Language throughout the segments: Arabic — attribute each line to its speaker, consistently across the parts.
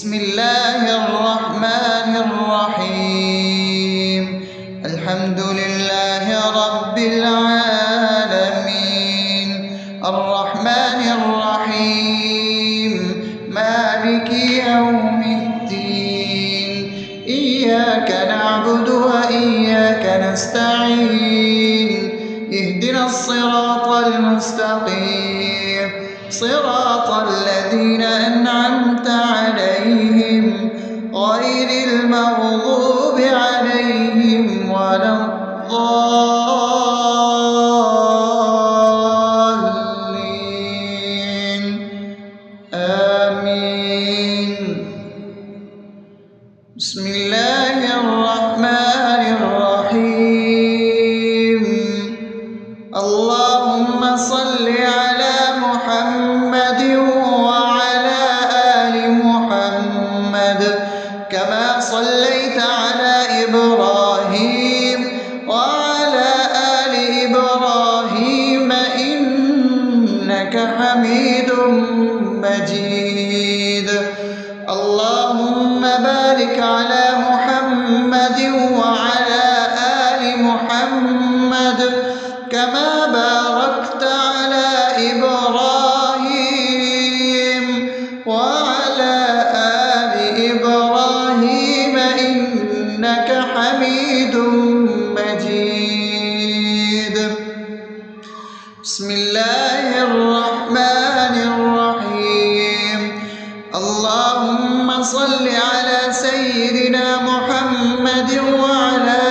Speaker 1: بسم الله الرحمن الرحيم. الحمد لله رب العالمين، الرحمن الرحيم، مالك يوم الدين. إياك نعبد وإياك نستعين، اهدنا الصراط المستقيم، صراط الذين أنعمت عليهم غير المغضوب عليهم ولا الضالين. آمين. بسم الله الرحمن الرحيم. اللهم صل على محمد وعلى آل محمد كما صليت على إبراهيم وعلى آل إبراهيم إنك حميد مجيد. اللهم بارك على محمد وعلى آل محمد كما باركت على إبراهيم وعلى آل إبراهيم إنك حميد مجيد. بسم الله الرحمن الرحيم. اللهم صل على سيدنا محمد وعلى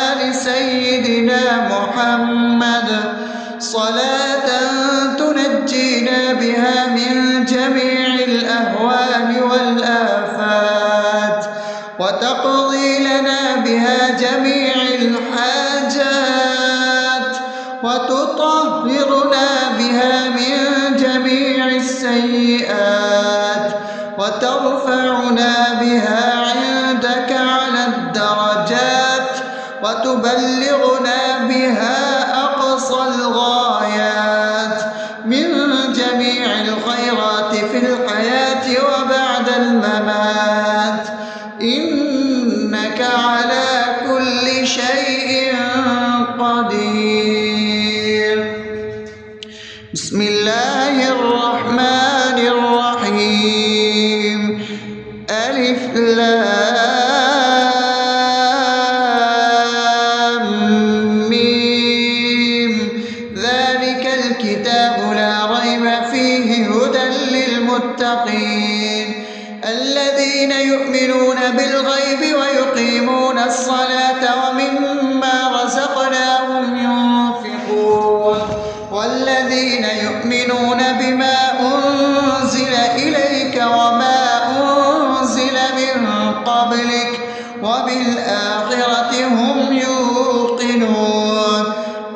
Speaker 1: آل سيدنا محمد صلاة تنجينا بها من جميع الأهوال والآفات وتقضي لنا بها جميع الحاجات وتطهرنا بها من جميع السيئات وترفعنا بها عندك على الدرجات وتبلغنا بها أقصى الغايات من جميع الخيرات في الحياة وبعد الممات، إنك على كل شيء قدير. بسم الله الرحمن الرحيم. ألف لام ميم. ذلك الكتاب لا ريب فيه هدى للمتقين الذين يؤمنون بالغيب ويقيمون الصلاة ومما رزقناهم ينفقون والذين يؤمنون بما أنزل إليك وما أنزل من قبلك وبالآخرة هم يوقنون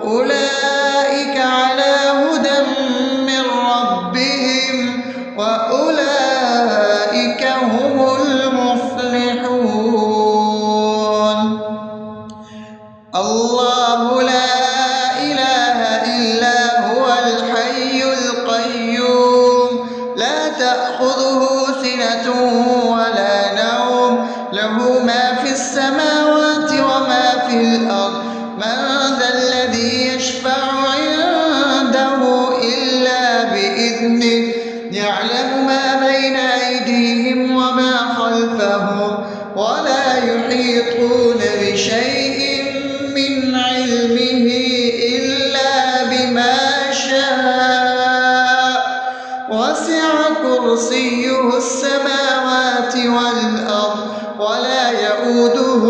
Speaker 1: أولئك على هدى من ربهم وأولئك هم المفلحون. الله لا إله إلا هو الحي القيوم لا تأخذه سنة ولا نوم له ما في السماوات وما في الأرض. من ذا الذي يشفع عنده إلا بإذنه يعلم ما بين أيديهم وما خلفهم ولا يحيطون بشيء من علمه إلا بما شاء وسع كرسيه السماوات والأرض ولا يؤوده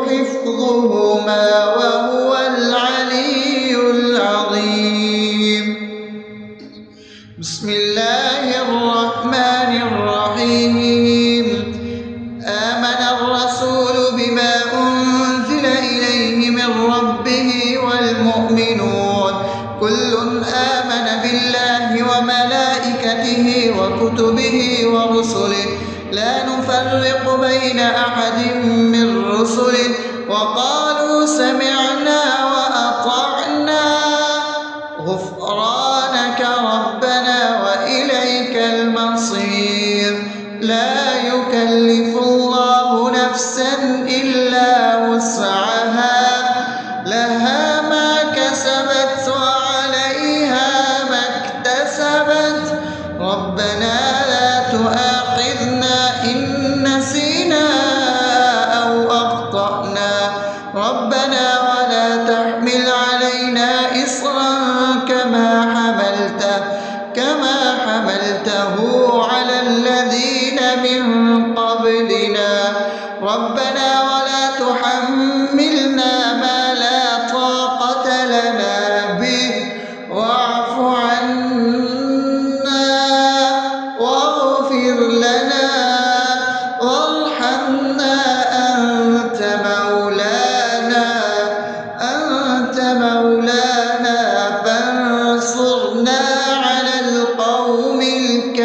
Speaker 1: حفظهما وهو العلي العظيم. بسم الله الرحمن الرحيم. آمن الرسول بما أنزل إليه من ربه والمؤمنون كل آمن بالله وملائكته وكتبه ورسله لا نفرق بين أحد من رسله وقالوا سمعنا وأطعنا غفرانك ربنا وإليك المصير. لا يكلف قبلنا ربنا ولا تحملنا ما لا طاقة لنا به واعف عنا واغفر لنا وارحمنا أنت مولانا فانصرنا على القوم الكافرين.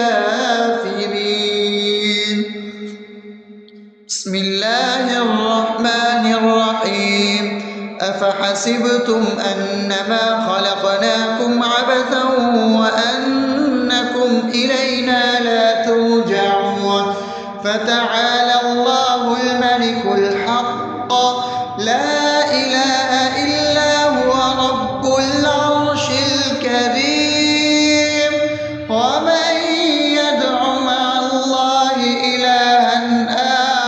Speaker 1: بسم الله الرحمن الرحيم. أفحسبتم أنما خلقناكم عبثا وأنكم إلينا لا ترجعون فتعالى الله الملك الحق لا إله إلا هو رب العرش الكريم. ومن يدع مع الله إلها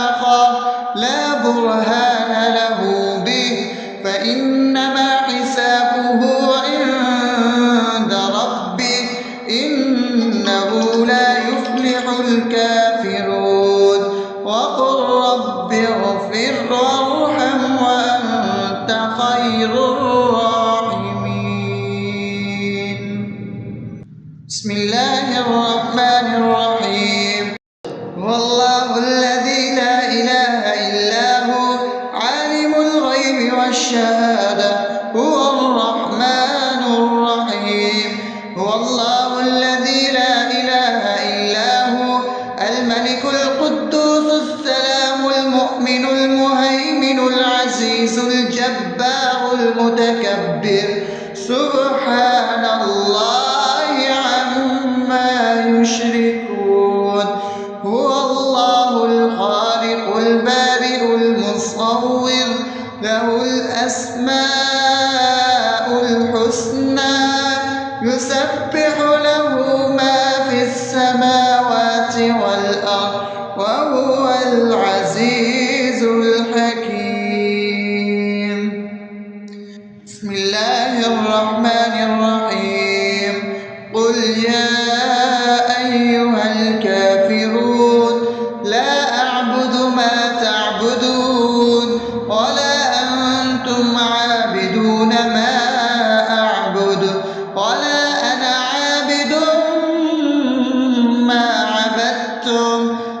Speaker 1: آخر لا برهان له به فإنما حسابه عند ربه إنه لا يفلح الكافرون. وقل رب اغفر وارحم وأنت خير الراحمين. بسم الله الرحمن الرحيم. هو الله الذي لا إله إلا هو عالم الغيب والشهادة هو الرحمن الرحيم. هو الله الذي لا إله إلا هو الملك القدوس السلام المؤمن المهيمن العزيز الجبار المتكبر سبحان الله عما يشركون. هو الله الخالق البارئ المصور له الأسماء الحسنى يسبح له ما في السماوات والأرض وهو العزيز الحكيم. بسم الله الرحمن الرحيم. قل يا أيها الكافرون لا أعبد ما تعبدون ولا أنتم عابدون ما أعبد ولا أنا عابد ما عبدتم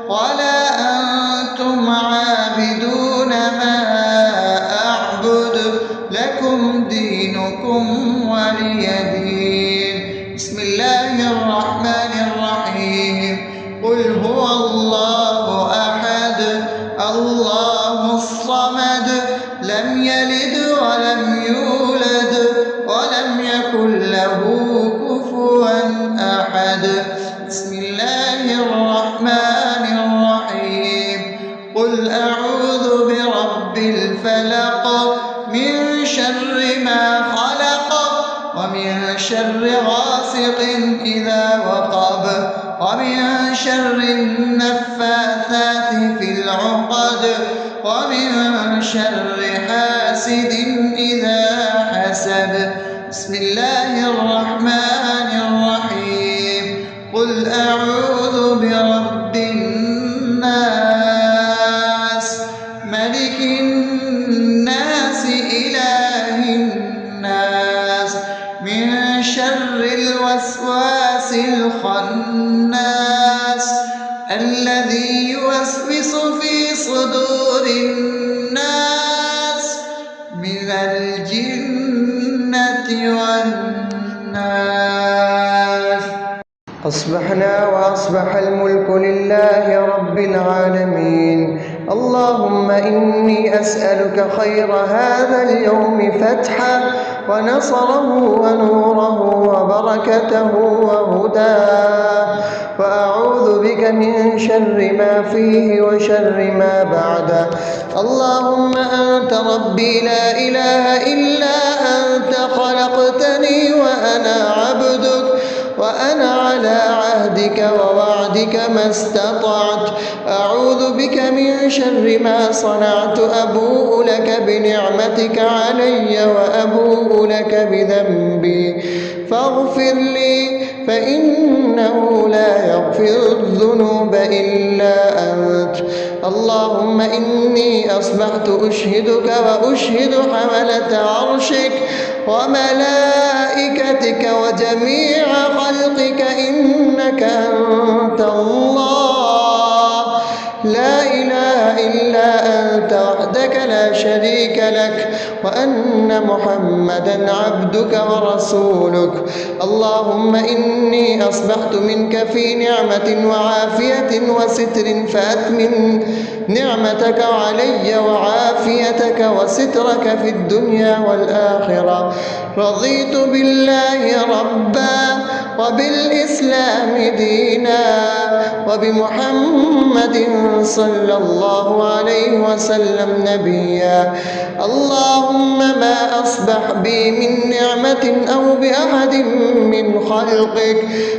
Speaker 1: ولا أنتم عابدون ما أعبد لكم دينكم ولي دين. بسم الله الرحمن الرحيم. قل هو الله أحد الله الصمد لم يلد ولم يولد ولم يكن له كفوا أحد. بسم الله الرحمن الرحيم. قل أعوذ برب الفلق من شر ما خلق ومن شر غاسق إذا وقب ومن شر النفاثات في العقد ومن شر حاسد إذا حسد. بسم الله الرحمن الرحيم. قل أعوذ برب الناس ملك الناس إله الناس من شر الوسواس الخناس الذي يوسوس في صدور الناس من الجنة والناس.
Speaker 2: أصبحنا وأصبح الملك لله رب العالمين. اللهم إني أسألك خير هذا اليوم فتحه ونصره ونوره وبركته وهداه وأعوذ بك من شر ما فيه وشر ما بعده. اللهم أنت ربي لا إله إلا أنت خلقتني وأنا عبدك وأنا على عهدك ووعدك ما استطعت. أعوذ بك من شر ما صنعت. أبوء لك بنعمتك علي وأبوء لك بذنبي فاغفر لي فإنه لا يغفر الذنوب إلا أنت. اللهم إني أصبحت أشهدك وأشهد حملة عرشك وملائكتك وجميع خلقك إنك أنت الله لا إله إلا أنت وحدك لا شريك لك وأن محمدا عبدك ورسولك. اللهم إني أصبحت منك في نعمة وعافية وستر فأتمم نعمتك علي وعافيتك وسترك في الدنيا والآخرة. رضيت بالله ربا وبالإسلام دينا وبمحمد صلى الله عليه وسلم نبيا. اللهم ما أصبح بي من نعمة أو بأحد من خلقك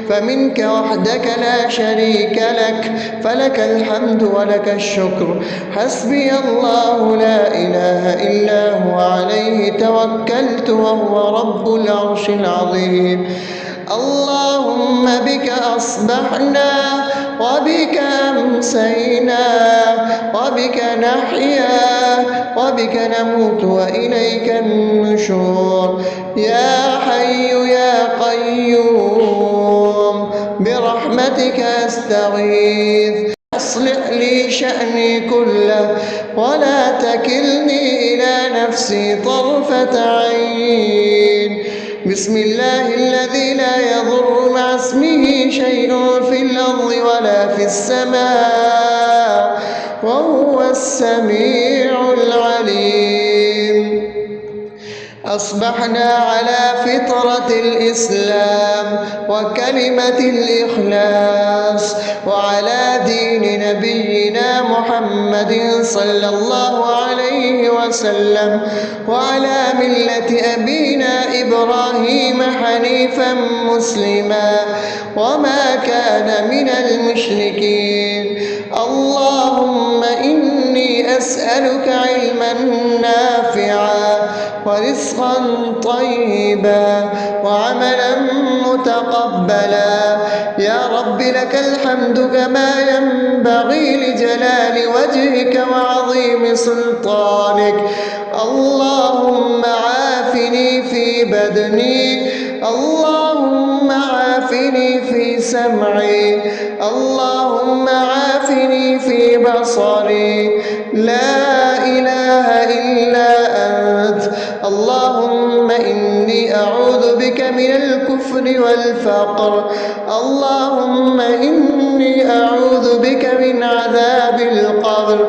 Speaker 2: فمنك وحدك لا شريك لك فلك الحمد ولك الشكر. حسبي الله لا إله إلا هو عليه توكلت وهو رب العرش العظيم. اللهم بك أصبحنا وبك أمسينا وبك نحيا وبك نموت وإليك النشور. يا حي يا قيوم برحمتك أستغيث أصلح لي شأني كله ولا تكلني إلى نفسي طرفة عين. بسم الله الذي لا يضر مع اسمه شيء في الأرض ولا في السماء وهو السميع العليم. أصبحنا على فطرة الإسلام وكلمة الإخلاص وعلى دين نبينا محمد صلى الله عليه وسلم وعلى ملة أبينا إبراهيم حنيفا مسلما وما كان من المشركين. اللهم إني أسألك علما نافعا ورزقا طيبا وعملا متقبلا. يا رب لك الحمد كما ينبغي لجلال وجهك وعظيم سلطانك. اللهم عافني في بدني اللهم عافني في سمعي اللهم عافني في بصري. لا إله إلا أنت. اللهم إني أعوذ بك من الكفر والفقر. اللهم إني أعوذ بك من عذاب القبر.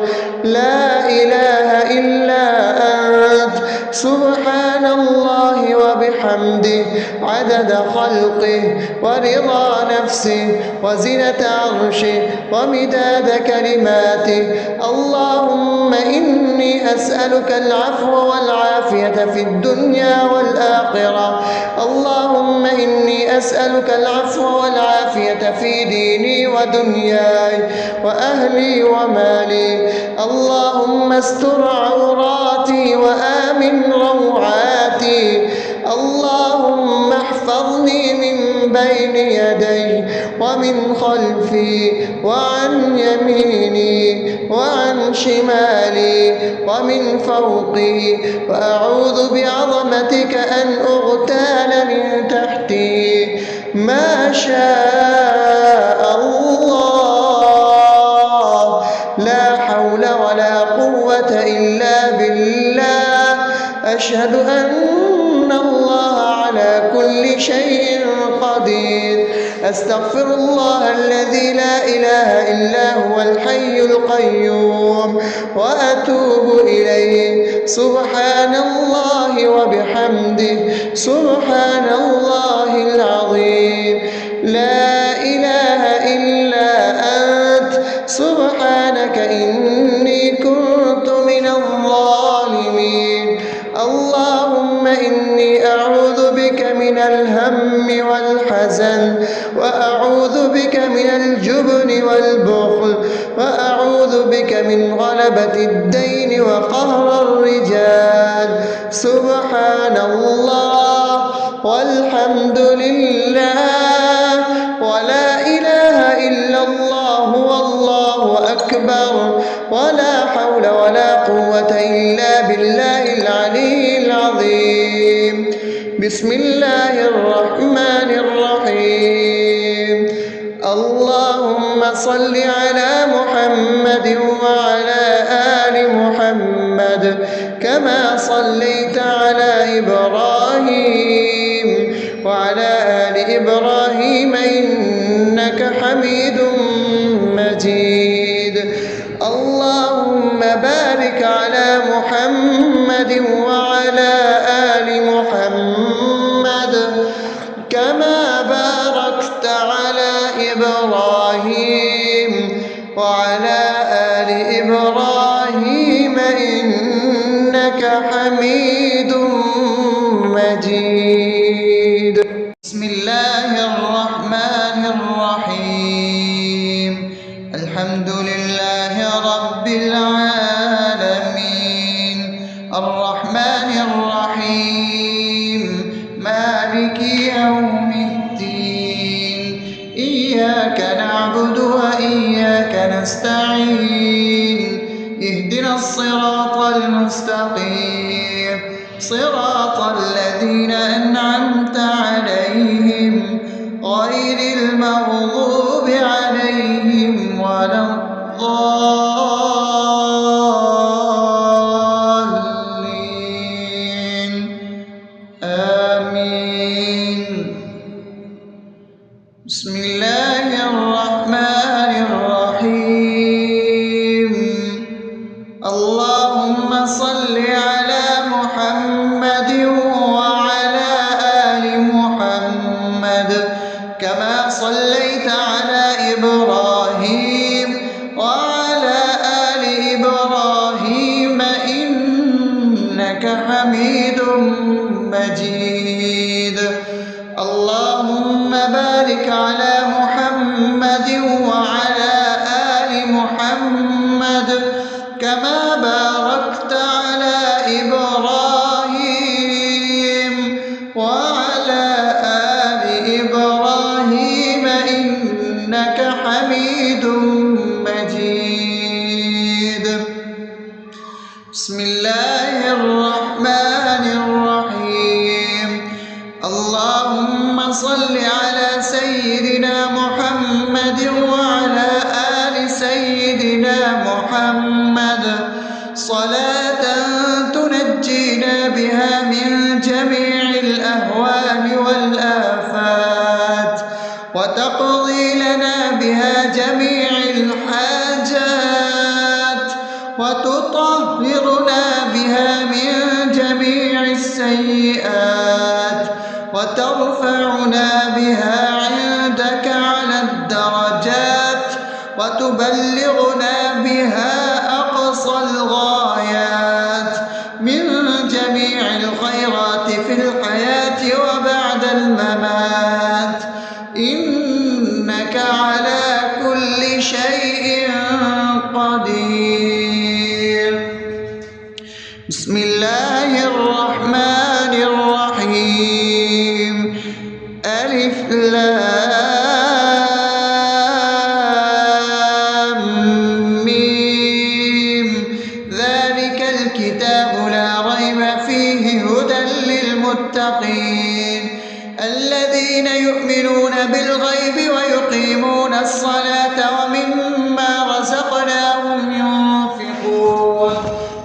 Speaker 2: لا إله إلا أنت. سبحان الله وبحمده عدد خلقه ورضا نفسه وزنة عرشه ومداد كلماته. اللهم إني أسألك العفو والعافية في الدنيا والآخرة. اللهم إني أسألك العفو والعافية في ديني ودنياي وأهلي ومالي. اللهم استر عوراتي وآمن روعاتي. اللهم احفظني من بين يدي ومن خلفي وعن يميني وعن شمالي ومن فوقي وأعوذ بعظمتك أن أغتال من تحتي. ما شاء الله لا حول ولا قوة إلا بالله. أشهد أن الله على كل شيء قدير. أستغفر الله الذي لا إله إلا هو الحي القيوم وأتوب إليه. سبحان الله وبحمده سبحان الله العظيم. لا إله إلا أنت. سبحانك إني كنت من الظالمين. اللهم إني أعوذ بك من الهم والحزن وأعوذ بك من الجبن والبخل وأعوذ بك من غلبة الدين وقهر الرجال. سبحان الله والحمد لله ولا إله إلا الله والله أكبر. ولا حول ولا قوة إلا بالله العلي العظيم. بسم الله الرحمن الرحيم. اللهم صل على محمد وعلى آل محمد كما صليت على إبراهيم وعلى آل إبراهيم إنك حميد مجيد. اللهم بارك على محمد وعلى آل محمد كما باركت على إبراهيم وعلى آل إبراهيم إنك حميد مجيد.
Speaker 1: بسم الله الرحمن الرحيم. الحمد لله رب العالمين الرحمن الرحيم مالك يوم الدين إياك نعبد وإياك نستعين اهدنا الصراط المستقيم صراط الذين أنعمت عليهم غير المغضوب عليهم ولا الضالين آمين. بسم الله الرحمن الرحيم. اللهم صل على محمد وعلى آل محمد كما صليت على إبراهيم وعلى آل إبراهيم إنك حميد مجيد. اللهم بارك على محمد وعلى آل محمد كما باركت على إبراهيم وعلى آل إبراهيم إنك حميد مجيد. بسم الله الرحمن الرحيم. اللهم صل على سيدنا محمد وعلى آل سيدنا محمد صلاة تنجينا بها من جميع الأهوال والآفات وتقضي لنا بها جميع الحاجات وتطهرنا بها من جميع السيئات وترفعنا بها عندك على الدرجات وتبلغنا بها أقصى الغايات من جميع الخيرات في الحياة وبعد الممات إنك على كل شيء قدير. بسم الله الرحمن الرحيم. ألف لام ميم ذلك الكتاب لا ريب فيه هدى للمتقين الذين يؤمنون بالغيب ويقيمون الصلاة ومما رزقناهم ينفقون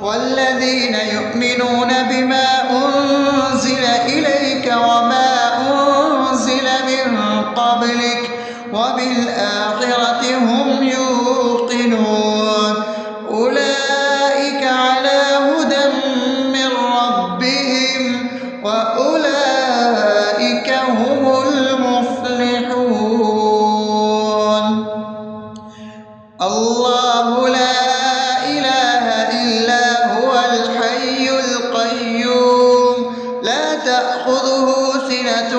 Speaker 1: والذين يؤمنون بما أنزل إليك وما أنزل من قبلك وبالآخرة هم يوقنون أولئك على هدى من ربهم وأولئك هم المفلحون. الله لا إله إلا هو الحي القيوم لا تأخذه سنة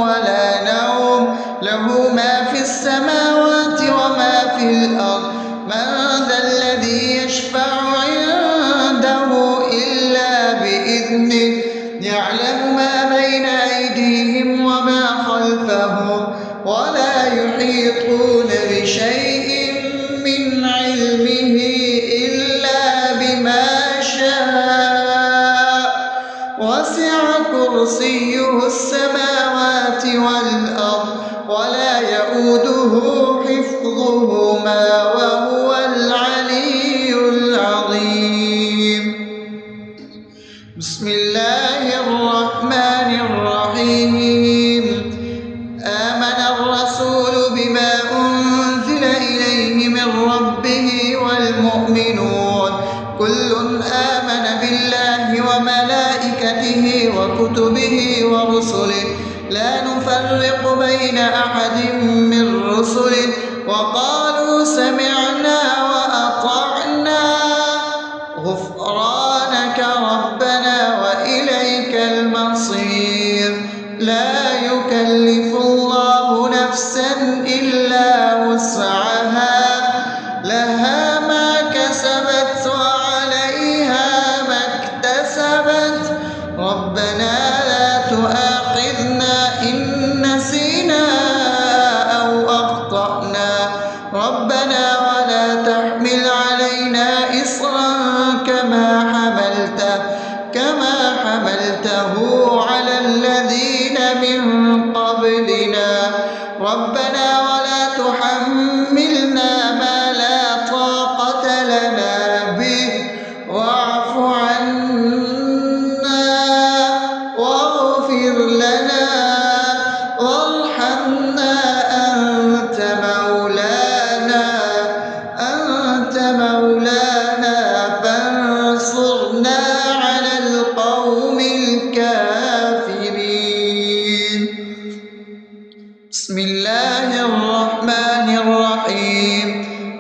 Speaker 1: ولا نوم له ما في السماوات وما في الأرض من ذا الذي يشفع عنده إلا بإذنه يعلم ما بين أيديهم وما خلفهم ولا يحيطون بشيء من علمه كرسيه السماوات والأرض ولا يؤوده حفظهما وهو العلي العظيم. بسم الله الرحمن الرحيم. آمن الرسول بما أنزل إليه من ربه والمؤمنون كل آمن بالله وملائكته وكتبه ورسله لا نفرق بين أحد من رسله وقالوا سمعنا وأطعنا غفرانك ربنا وإليك المصير. لا يكلف الله نفسا إلا وسعها لها ما كسبت وعليها ما اكتسبت ربنا لا تؤاخذنا إن نسينا أو أخطأنا ربنا ولا تحمل علينا إصرا كما حملته على الذين من قبلنا ربنا ولا تحملنا ما لا طاقة لنا به واعف عنا واغفر لنا وارحمنا أنت مولانا فانصرنا على القوم الكافرين. بسم الله الرحمن الرحيم.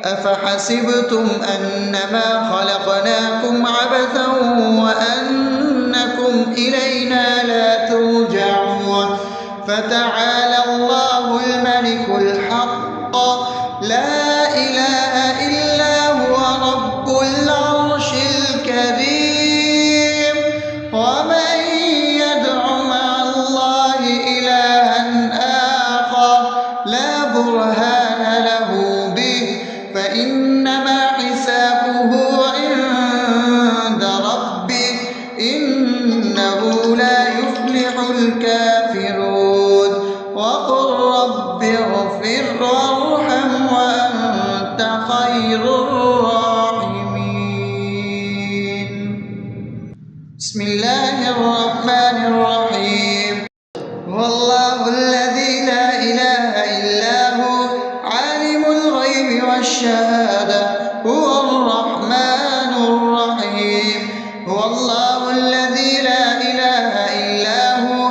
Speaker 1: أفحسبتم أنما خلقناكم عبثا وأنكم إلينا لا ترجعون فتعالى الله الملك الحق لا إله إلا هو رب العرش الكريم. ومن يدع مع الله إلها آخر لا برهان له به فإنما حسابه عند ربه إنه لا يفلح الكافرون. وقل رب اغفر وارحم وأنت خير الراحمين. بسم الله الرحمن الرحيم. هو الله الذي لا إله إلا هو عالم الغيب والشهادة هو الرحمن الرحيم. هو الله الذي لا إله إلا هو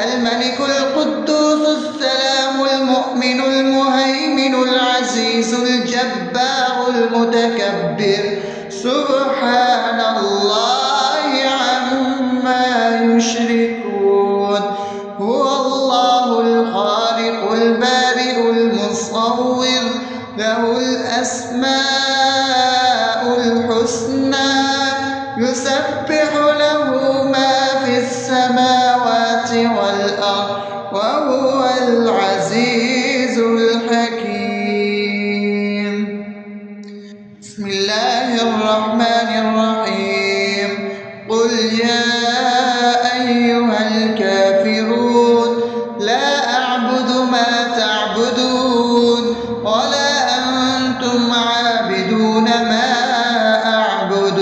Speaker 1: الملك القدوس السلام المؤمن المهيمن العزيز الجبار المتكبر سبحان الله عما يشركون. هو الله الخالق البارئ المصور له الأسماء الحسنى يسبح له ما في السماوات والأرض وهو العزيز الحكيم. بسم الله الرحمن الرحيم. قل يا أيها الكافرون لا أعبد ما تعبدون ولا أنتم عابدون ما أعبد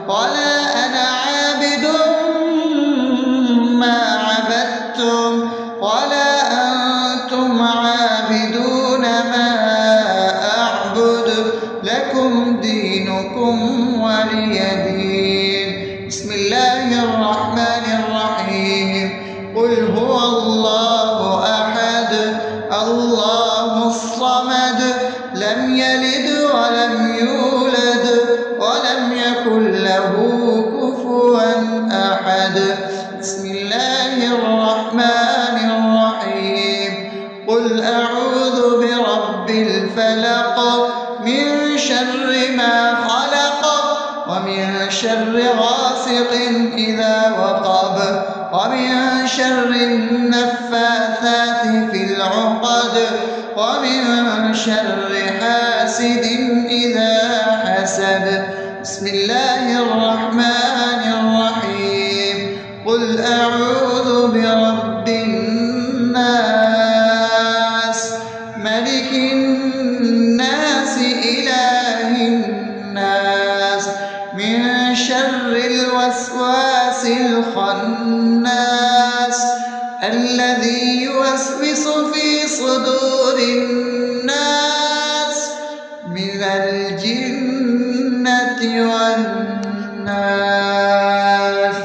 Speaker 1: ولا أنا عابد ما عبدتم ولا أنتم عابدون ما أعبد لكم دينكم ولي دين. بسم الله الرحمن الرحيم. قل هو الله أحد الله الصمد لم يلد ولم يولد ولم يكن له كفوا أحد. بسم الله الرحمن الرحيم. قل أعوذ برب الفلق من شر ما خلق ومن شر غاسق إذا وقب ومن شر النفاثات في العقد ومن شر حاسد إذا حسد. بسم الله الرحمن الرحيم. قل أعوذ برب من شر الوسواس الخناس الذي يوسوس في صدور الناس من الجنة والناس.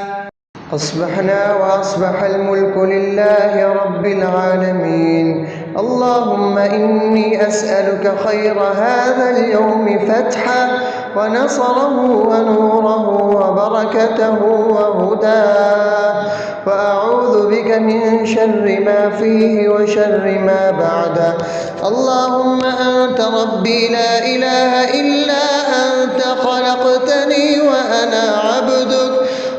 Speaker 2: أصبحنا وأصبح الملك لله رب العالمين. اللهم إني أسألك خير هذا اليوم فتحه ونصره ونوره وبركته وهداه، وأعوذ بك من شر ما فيه وشر ما بعده. اللهم أنت ربي لا إله إلا أنت، خلقتني وأنا عبدك،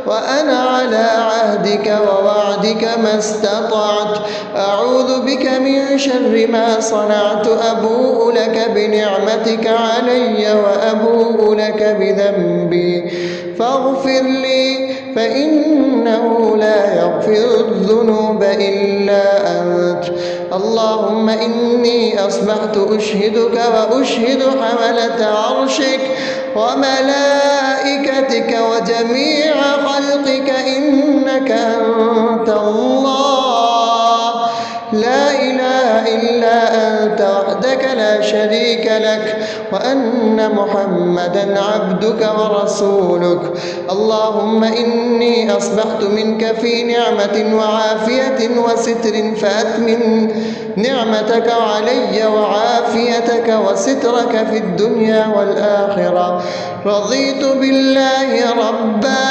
Speaker 2: وأنا على عهدك ووعدك ما استطعت. أعوذ بك من شر ما صنعت، أبوء لك بنعمتك علي وأبوء لك بذنبي فاغفر لي، فإنه لا يغفر الذنوب إلا أنت. اللهم إني أصبحت أشهدك وأشهد حملة عرشك وملائكتك وجميع خلقك إنك أنت الله، لا إله إلا أنت وحدك لا شريك لك، وأن محمدا عبدك ورسولك. اللهم إني أصبحت منك في نعمة وعافية وستر، فأتمن نعمتك علي وعافيتك وسترك في الدنيا والآخرة. رضيت بالله ربا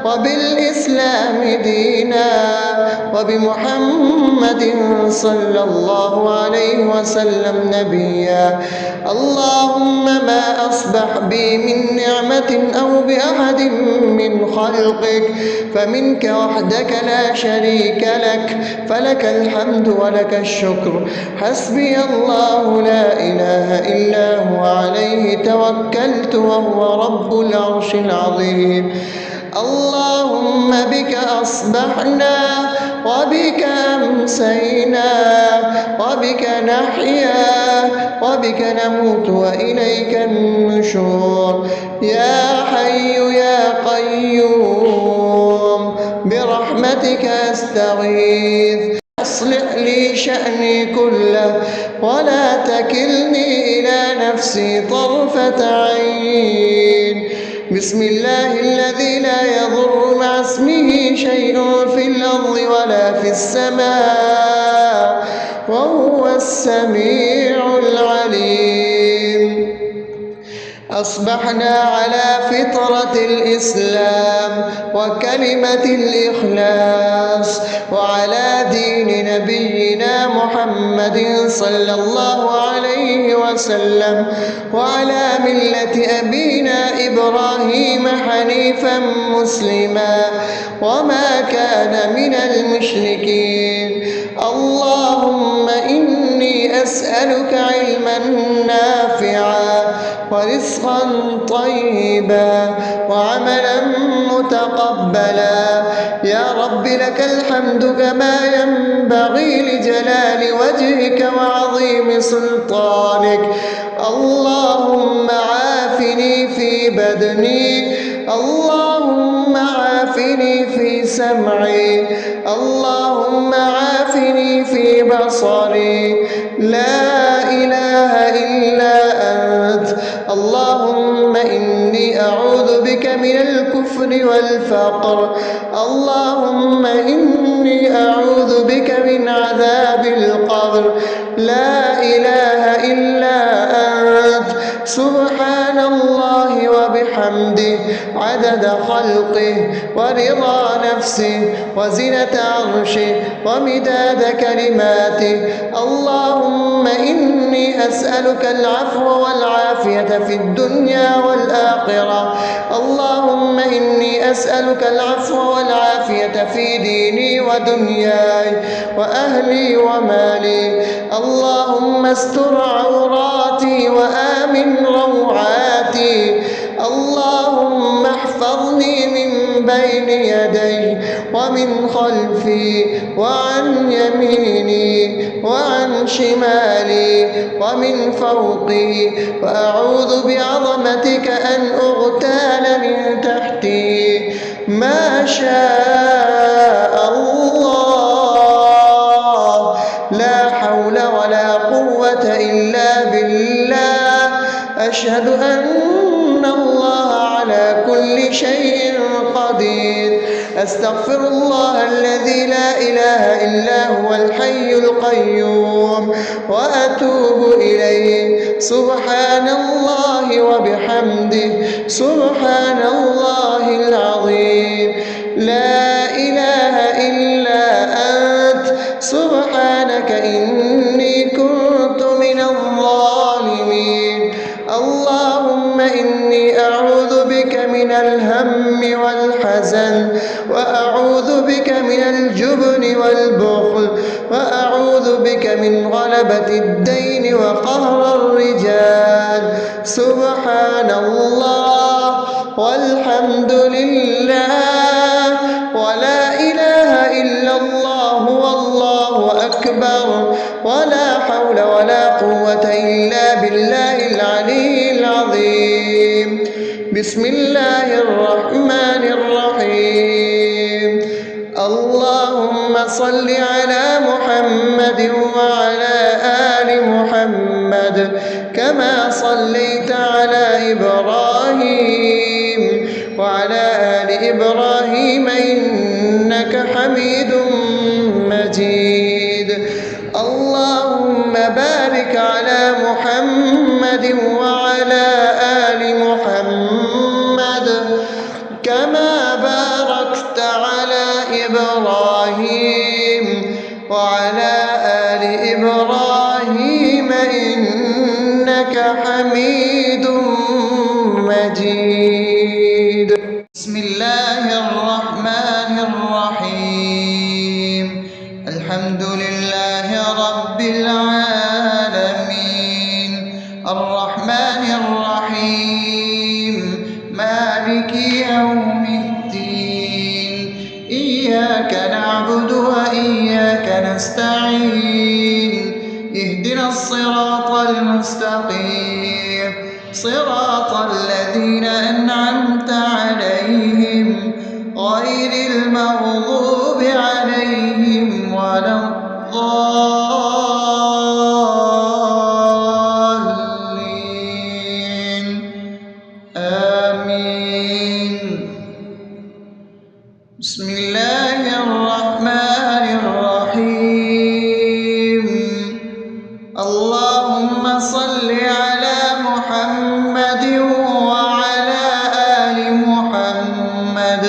Speaker 2: وبالإسلام دينا وبمحمد صلى الله عليه وسلم نبيا. اللهم ما أصبح بي من نعمة أو بأحد من خلقك فمنك وحدك لا شريك لك، فلك الحمد ولك الشكر. حسبي الله لا إله إلا هو، عليه توكلت وهو رب العرش العظيم. اللهم بك أصبحنا وبك أمسينا وبك نحيا وبك نموت وإليك النشور. يا حي يا قيوم برحمتك أستغيث، أصلح لي شأني كله ولا تكلني إلى نفسي طرفة عين. بسم الله الذي لا يضر مع اسمه شيء في الأرض ولا في السماء وهو السميع العليم. أصبحنا على فطرة الإسلام وكلمة الإخلاص وعلى دين نبينا محمد صلى الله عليه وسلم وعلى ملة أبينا إبراهيم حنيفا مسلما وما كان من المشركين. اللهم إني أسألك علما نافعا ورزقا طيبا وعملا متقبلا. يا رب لك الحمد كما ينبغي لجلال وجهك وعظيم سلطانك. اللهم عافني في بدني، اللهم عافني في سمعي، اللهم عافني في بصري. لا إله إلا أنت. اللهم إني أعوذ بك من الكفر والفقر. اللهم إني أعوذ بك من عذاب القبر. لا إله إلا أنت. سبحان الله وبحمده عدد خلقه ورضا نفسه وزنة عرشه ومداد كلماته. اللهم إني أسألك العفو والعافية في الدنيا والآخرة. اللهم إني أسألك العفو والعافية في ديني ودنياي وأهلي ومالي. اللهم استر عوراتي وآمن روعاتي. اللهم احفظني من بين يدي ومن خلفي وعن يميني وعن شمالي ومن فوقي، وأعوذ بعظمتك أن أغتال من تحتي. ما شاء الله، لا حول ولا قوة إلا بالله. أشهد أن الله على كل شيء قدير. أستغفر الله الذي لا إله إلا هو الحي القيوم وأتوب إليه. سبحان الله وبحمده، سبحان الله العظيم. لا إله إلا أنت، سبحانك إني كنت من الظالمين. اللهم إني أعوذ بك من الهم والحزن، وأعوذ بك من الجبن والبخل، وأعوذ بك من غلبة الدين وقهر الرجال. سبحان الله والحمد لله ولا إله إلا الله والله أكبر، ولا حول ولا قوة إلا بالله العلي العظيم. بسم الله الرحمن الرحيم. اللهم صل على محمد وعلى آل محمد كما صليت على إبراهيم وعلى آل إبراهيم إنك حميد مجيد. اللهم بارك على محمد وعلى آل محمد كما باركت على إبراهيم وعلى آل إبراهيم إنك حميد مجيد.
Speaker 1: بسم الله الرحمن الرحيم. الحمد لله رب العالمين، الرحمن الرحيم، مالك يوم الدين. إياك نعبد وإياك نستعين. اهدنا الصراط المستقيم، صراط الذين أنعمت عليهم غير المغضوب عليهم ولا الضالين. آمين. بسم الله الرحمن الرحيم. اللهم صل على محمد وعلى آل محمد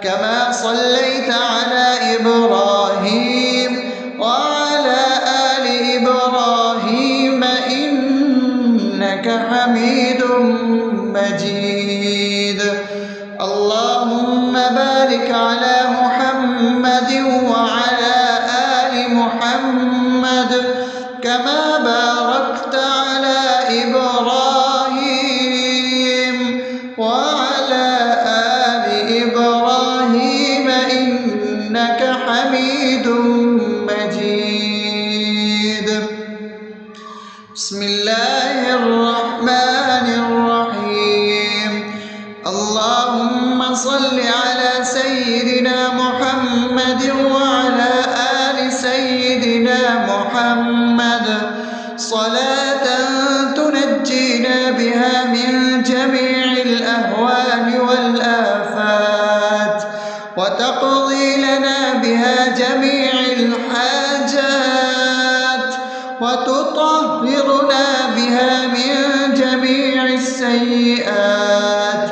Speaker 1: كما صليت على إبراهيم وعلى آل إبراهيم إنك حميد مجيد. اللهم بارك على محمد وعلى آل محمد كما باركت على إبراهيم وعلى آل إبراهيم إنك حميد مجيد. بسم الله الرحمن الرحيم. اللهم صل على سيدنا محمد وعلى آل سيدنا محمد صلاة تنجينا بها من جميع الأهوال والآفات، وتقضي لنا بها جميع الحاجات، وتطهرنا بها من جميع السيئات،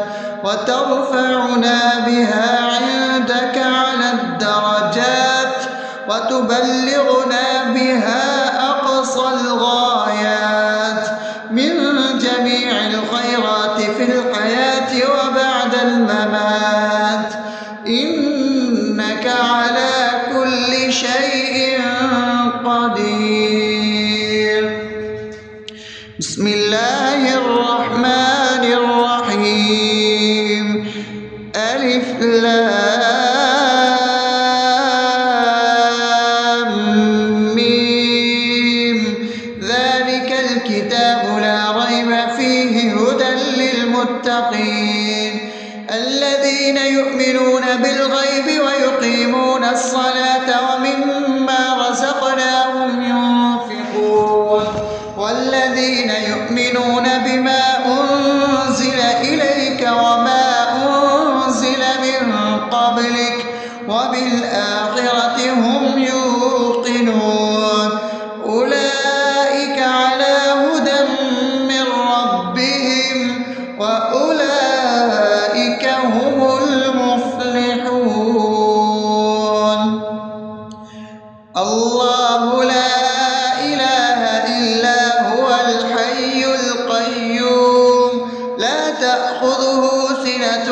Speaker 1: وترفعنا بها عندك على الدرجات، وتبلغنا بها أقصى الغايات من جميع الخيرات في الحياة وبعد الممات، إنك على كل شيء قدير. بسم الله الرحمن الرحيم. ألف لام ميم ذلك الكتاب لا ريب فيه هدى للمتقين الذين يؤمنون بالغيب ويقيمون الصلاة ومما رزقناهم ينفقون والذين يؤمنون بما أنزل إليك وما أنزل من قبلك وبالآخرة هم يوقنون أولئك على هدى من ربهم وأولئك هم المفلحون الله لا إله إلا هو الحي القيوم لا تأخذه سنة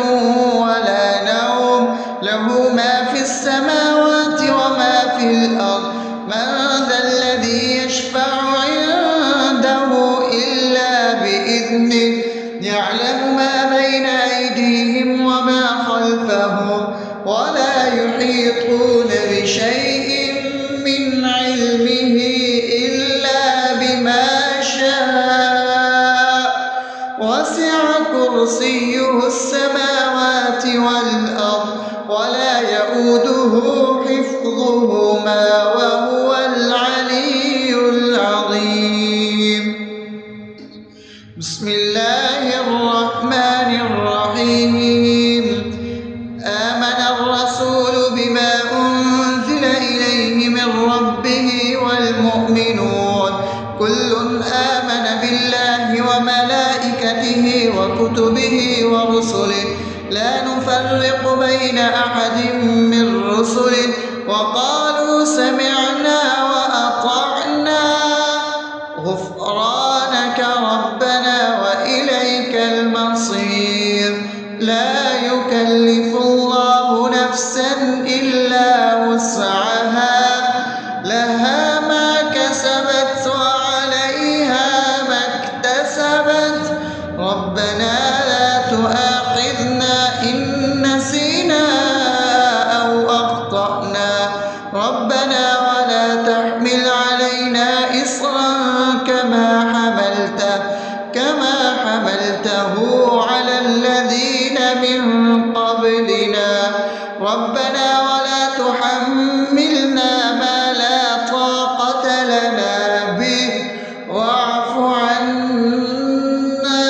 Speaker 1: ولا نوم له ما في السماوات وما في الأرض من ذا الذي يشفع عنده إلا بإذنه يعلم ما بين أيديهم وما خلفهم ولا يحيطون بشيء من علمه إلا بما شاء وسع كرسيه السماوات والأرض ولا يؤوده حفظهما وهو العلي العظيم بسم الله الرحمن الرحيم آمن الرسول بما أنزل إليه من ربه والمؤمنون كل آمن بالله وملائكته وكتبه ورسله لا نفرق بين أحد من رسله وقالوا سمعنا وأطعنا غفرانك ربنا وإليك المصير لا يكلف الله نفسا إلا وسعها لها ما كسبت وعليها ما اكتسبت ربنا لا تؤاخذنا إن نسينا أو أخطأنا ربنا ولا تحمل علينا إصرا كما حملته على الذين من قبلنا ربنا ولا تحملنا ما لا طاقة لنا به واعف عنا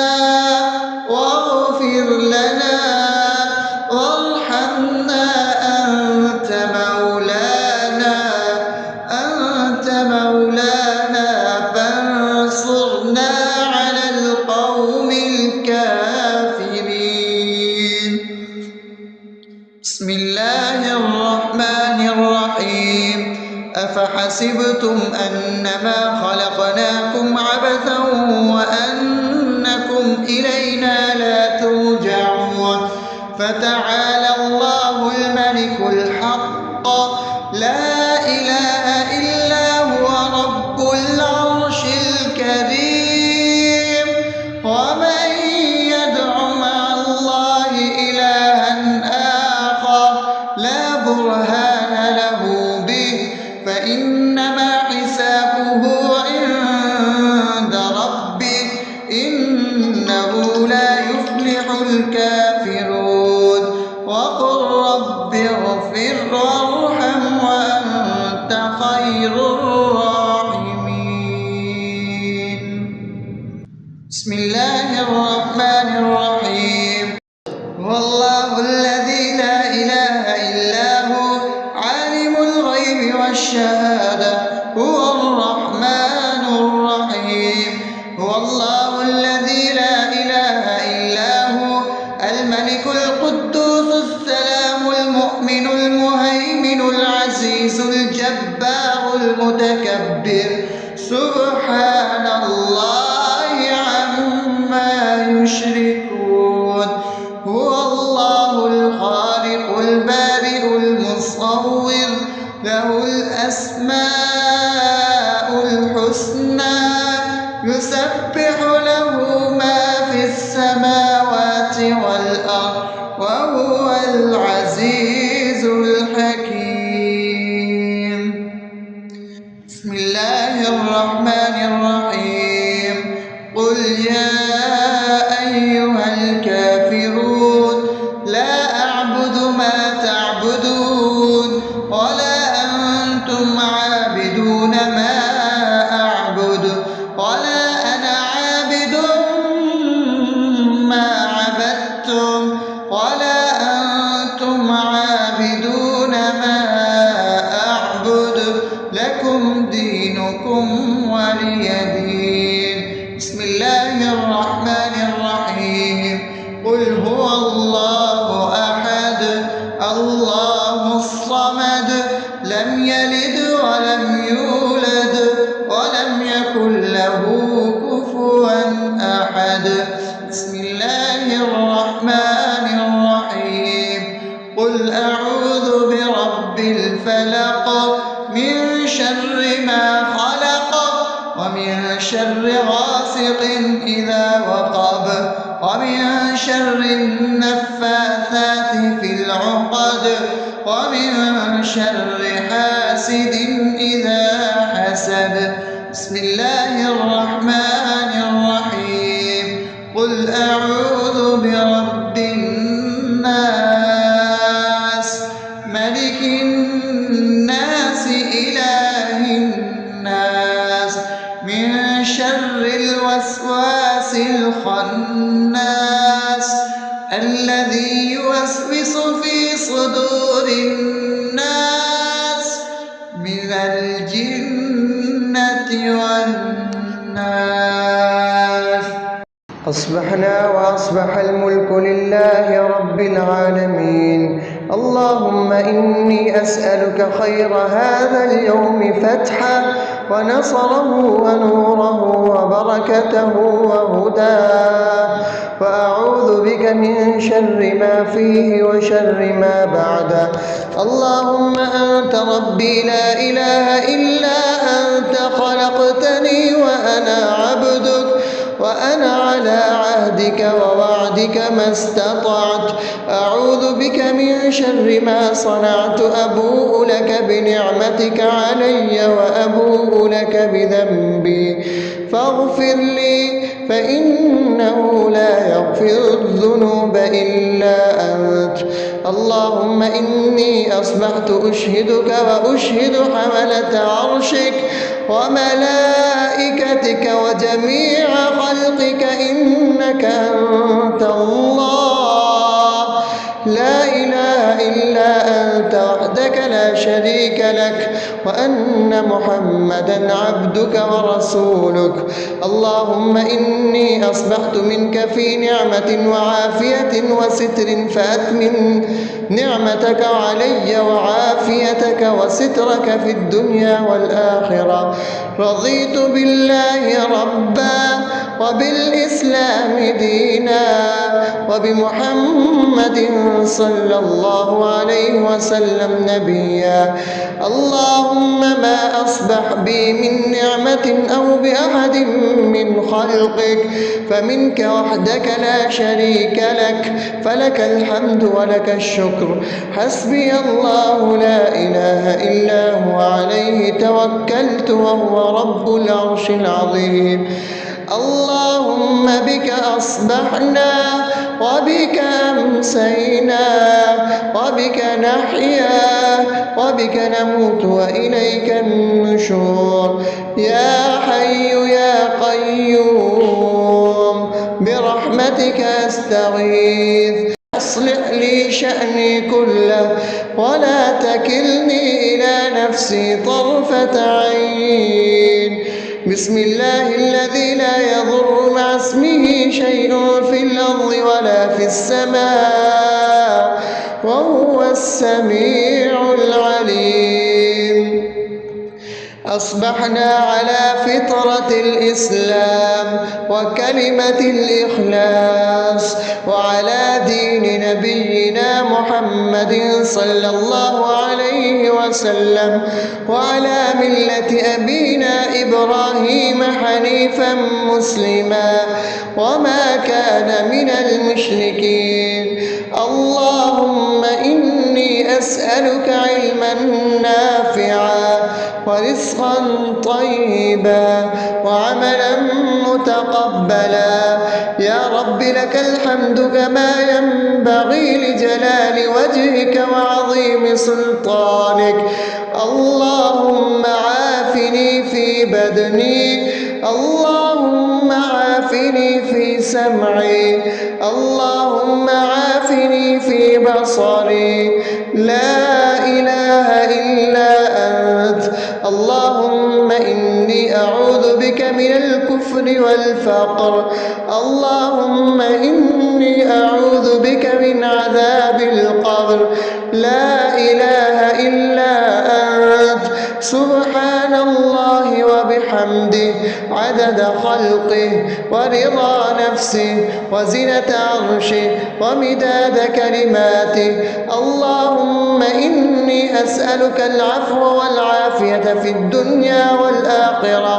Speaker 1: واغفر لنا وارحمنا أنت مولانا فانصرنا على القوم الكافرين بسم الله الرحمن الرحيم أفحسبتم أنما خلقناكم عبثا وأنكم إلينا لا ترجعون فتعالى الله الملك الحق لا إله إلا هو رب العرش الكريم ومن يدع مع الله إلها آخر لا برهان له به فإنما حسابه عند ربه إنه لا يفلح الكافرون وقل رب اغفر وارحم وأنت خير الراحمين بسم الله الرحمن الرحيم هو الله الذي لا إله إلا هو عالم الغيب والشهادة هو الرحمن الرحيم هو الله الذي لا إله إلا هو الملك القدوس السلام المؤمن المهيمن العزيز الجبار المتكبر سبحان الله عما يشركون هو الله الخالق البارئ المصور له الأسماء الحسنى يسبح له ما في السماوات والأرض وهو ولا أنتم عابدون ما أعبد لكم دينكم ولي دين. بسم الله الرحمن الرحيم. قل هو الله أحد الله الصمد لم يلد ولم يولد ولم يكن له كفوا أحد. بسم الله الرحمن الرحيم. قل أعوذ برب الفلق من شر ما خلق ومن شر غاسق إذا وقب ومن شر النفاثات في العقد ومن شر حاسد إذا حسد. بسم الله الرحمن الرحيم. قل أعوذ برب الناس ملك الناس إله الناس من شر الوسواس الخناس الذي يوسوس في صدور الناس من الجنة والناس.
Speaker 2: أصبحنا وأصبح الملك لله رب العالمين. اللهم إني أسألك خير هذا اليوم فتحه ونصره ونوره وبركته وهداه، وأعوذ بك من شر ما فيه وشر ما بعده. اللهم أنت ربي لا إله إلا أنت خلقتني وأنا عبدك وأنا على عهدك ووعدك ما استطعت. أعوذ بك من شر ما صنعت. أبوء لك بنعمتك علي وأبوء لك بذنبي فاغفر لي فإنه لا يغفر الذنوب إلا أنت. اللهم إني أصبحت أشهدك وأشهد حملة عرشك وملائكتك وجميع خلقك إنك أنت الله لا إله إلا أنت وحدك لا شريك لك، وأن محمدا عبدك ورسولك. اللهم إني أصبحت منك في نعمة وعافية وستر فأتمم نعمتك علي وعافيتك وسترك في الدنيا والآخرة. رضيت بالله ربا وبالإسلام دينا وبمحمد صلى الله عليه وسلم نبيا. اللهم ما أصبح بي من نعمة أو بأحد من خلقك فمنك وحدك لا شريك لك، فلك الحمد ولك الشكر. حسبي الله لا إله إلا هو عليه توكلت وهو رب العرش العظيم. اللهم بك أصبحنا وبك أمسينا وبك نحيا وبك نموت وإليك النشور. يا حي يا قيوم برحمتك أستغيث. أصلح لي شأني كله ولا تكلني إلى نفسي طرفة عين. بسم الله الذي لا يضر مع اسمه شيء في الأرض ولا في السماء وهو السميع العليم. أصبحنا على فطرة الإسلام وكلمة الإخلاص وعلى دين نبينا محمد صلى الله عليه وسلم وعلى ملة أبينا إبراهيم حنيفا مسلما وما كان من المشركين. اللهم إني أسألك علما نافعا ورزقا طيبا وعملا متقبلا. يا رب لك الحمد كما ينبغي لجلال وجهك وعظيم سلطانك. اللهم عافني في بدني، اللهم عافني في سمعي، اللهم عافني عيني في بصري، لا إله إلا أنت. اللهم إني أعوذ بك من الكفر والفقر، اللهم إني أعوذ بك من عذاب القبر، لا إله إلا أنت. سبحان الله وبحمده عدد خلقه ورضا نفسه وزنة عرشه ومداد كلماته. اللهم إني أسألك العفو والعافية في الدنيا والآخرة،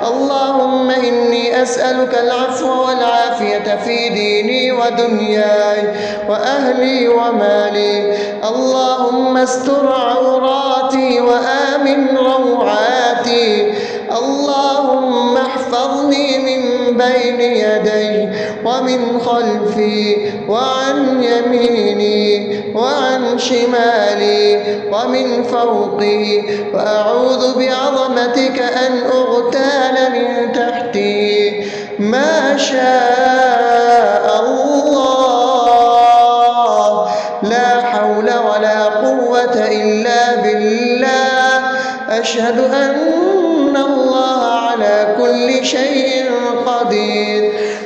Speaker 2: اللهم إني أسألك العفو والعافية في ديني ودنياي وأهلي ومالي. اللهم استر عوراتي وآمن روعاتي، اللهم احفظني من بين يدي ومن خلفي وعن يميني وعن شمالي ومن فوقي، وأعوذ بعظمتك أن أغتال من تحتي. ما شاء الله، لا حول ولا قوة إلا بالله. أشهد أن الله على كل شيء قدير.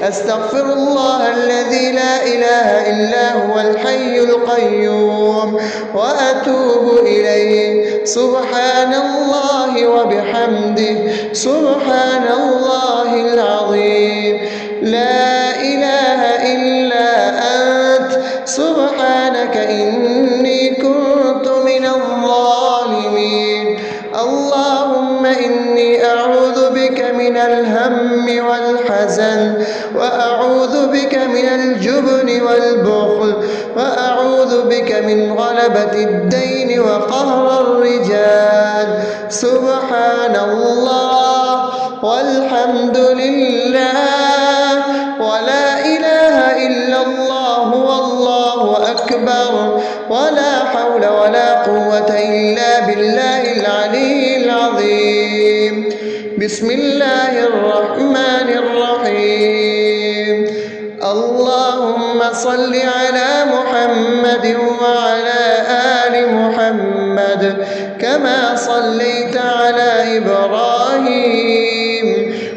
Speaker 2: أستغفر الله الذي لا إله إلا هو الحي القيوم وأتوب إليه. سبحان الله وبحمده، سبحان الله العظيم. لا إله إلا أنت، سبحانك إني كنت من الظالمين. اللهم إني أعوذ بك من الهم والحزن، وأعوذ بك من الجبن والبخل، وأعوذ بك من غلبة الدين وقهر الرجال. سبحان الله والحمد لله ولا إله إلا الله والله أكبر، ولا حول ولا قوة إلا بالله العلي العظيم. بسم الله الرحمن الرحيم. اللهم صل على محمد وعلى آل محمد كما صليت على إبراهيم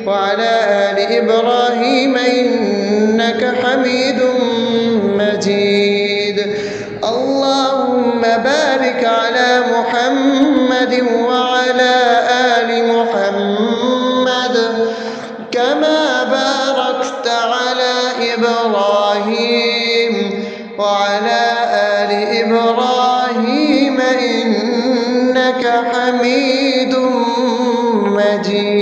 Speaker 2: وعلى آل إبراهيم إنك حميد مجيد. اللهم بارك على محمد وعلى آل محمد كما باركت على إبراهيم وعلى آل إبراهيم إنك حميد مجيد.